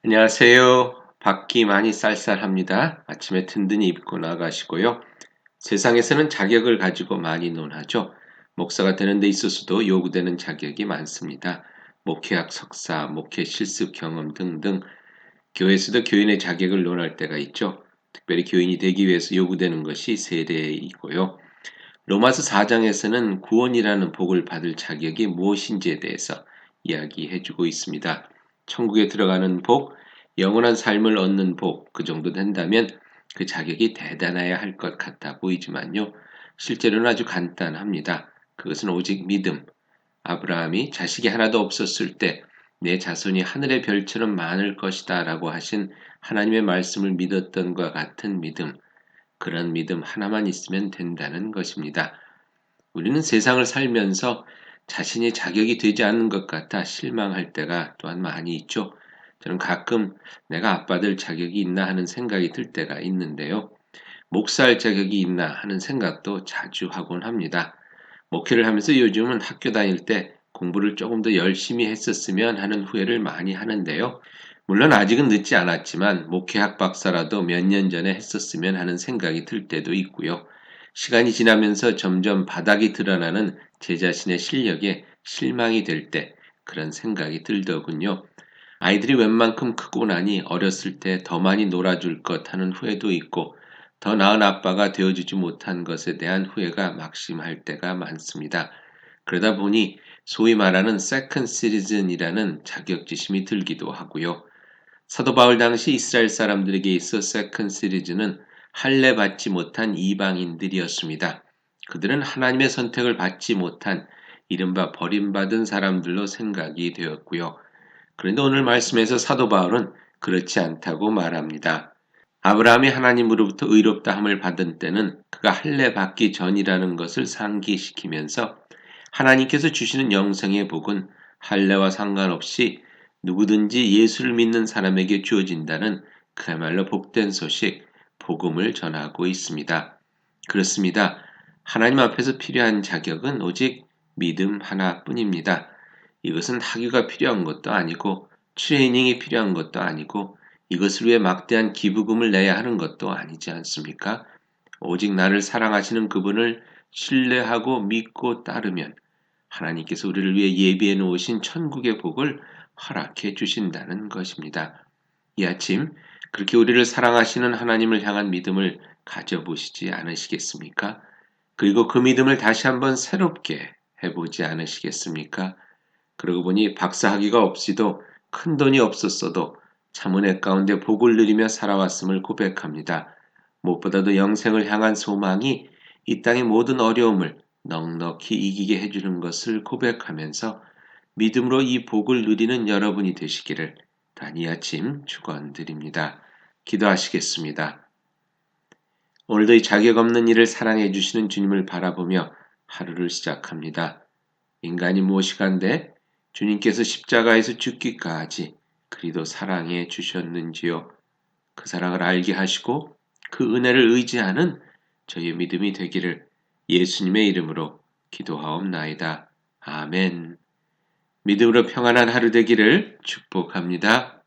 안녕하세요. 밖이 많이 쌀쌀합니다. 아침에 든든히 입고 나가시고요. 세상에서는 자격을 가지고 많이 논하죠. 목사가 되는 데 있어서도 요구되는 자격이 많습니다. 목회학 석사, 목회 실습 경험 등등 교회에서도 교인의 자격을 논할 때가 있죠. 특별히 교인이 되기 위해서 요구되는 것이 세례이고요. 로마서 4장에서는 구원이라는 복을 받을 자격이 무엇인지에 대해서 이야기해주고 있습니다. 천국에 들어가는 복, 영원한 삶을 얻는 복, 그 정도 된다면 그 자격이 대단해야 할 것 같아 보이지만요. 실제로는 아주 간단합니다. 그것은 오직 믿음. 아브라함이 자식이 하나도 없었을 때 내 자손이 하늘의 별처럼 많을 것이다 라고 하신 하나님의 말씀을 믿었던 것과 같은 믿음. 그런 믿음 하나만 있으면 된다는 것입니다. 우리는 세상을 살면서 자신이 자격이 되지 않는 것 같아 실망할 때가 또한 많이 있죠. 저는 가끔 내가 아빠 될 자격이 있나 하는 생각이 들 때가 있는데요. 목사할 자격이 있나 하는 생각도 자주 하곤 합니다. 목회를 하면서 요즘은 학교 다닐 때 공부를 조금 더 열심히 했었으면 하는 후회를 많이 하는데요. 물론 아직은 늦지 않았지만 목회학 박사라도 몇 년 전에 했었으면 하는 생각이 들 때도 있고요. 시간이 지나면서 점점 바닥이 드러나는 제 자신의 실력에 실망이 될 때 그런 생각이 들더군요. 아이들이 웬만큼 크고 나니 어렸을 때 더 많이 놀아줄 것 하는 후회도 있고 더 나은 아빠가 되어주지 못한 것에 대한 후회가 막심할 때가 많습니다. 그러다 보니 소위 말하는 세컨드 시리즌이라는 자격지심이 들기도 하고요. 사도 바울 당시 이스라엘 사람들에게 있어 세컨드 시리즈는 할례 받지 못한 이방인들이었습니다. 그들은 하나님의 선택을 받지 못한 이른바 버림받은 사람들로 생각이 되었고요. 그런데 오늘 말씀에서 사도 바울은 그렇지 않다고 말합니다. 아브라함이 하나님으로부터 의롭다함을 받은 때는 그가 할례 받기 전이라는 것을 상기시키면서 하나님께서 주시는 영생의 복은 할례와 상관없이 누구든지 예수를 믿는 사람에게 주어진다는 그야말로 복된 소식, 복음을 전하고 있습니다. 그렇습니다. 하나님 앞에서 필요한 자격은 오직 믿음 하나뿐입니다. 이것은 학위가 필요한 것도 아니고 트레이닝이 필요한 것도 아니고 이것을 위해 막대한 기부금을 내야 하는 것도 아니지 않습니까? 오직 나를 사랑하시는 그분을 신뢰하고 믿고 따르면 하나님께서 우리를 위해 예비해 놓으신 천국의 복을 허락해 주신다는 것입니다. 이 아침 그렇게 우리를 사랑하시는 하나님을 향한 믿음을 가져보시지 않으시겠습니까? 그리고 그 믿음을 다시 한번 새롭게 해보지 않으시겠습니까? 그러고 보니 박사학위가 없이도 큰 돈이 없었어도 참 은혜 가운데 복을 누리며 살아왔음을 고백합니다. 무엇보다도 영생을 향한 소망이 이 땅의 모든 어려움을 넉넉히 이기게 해주는 것을 고백하면서 믿음으로 이 복을 누리는 여러분이 되시기를 단이 아침 축원드립니다. 기도하시겠습니다. 오늘도 이 자격 없는 일을 사랑해 주시는 주님을 바라보며 하루를 시작합니다. 인간이 무엇이간데 주님께서 십자가에서 죽기까지 그리도 사랑해 주셨는지요. 그 사랑을 알게 하시고 그 은혜를 의지하는 저희의 믿음이 되기를 예수님의 이름으로 기도하옵나이다. 아멘. 믿음으로 평안한 하루 되기를 축복합니다.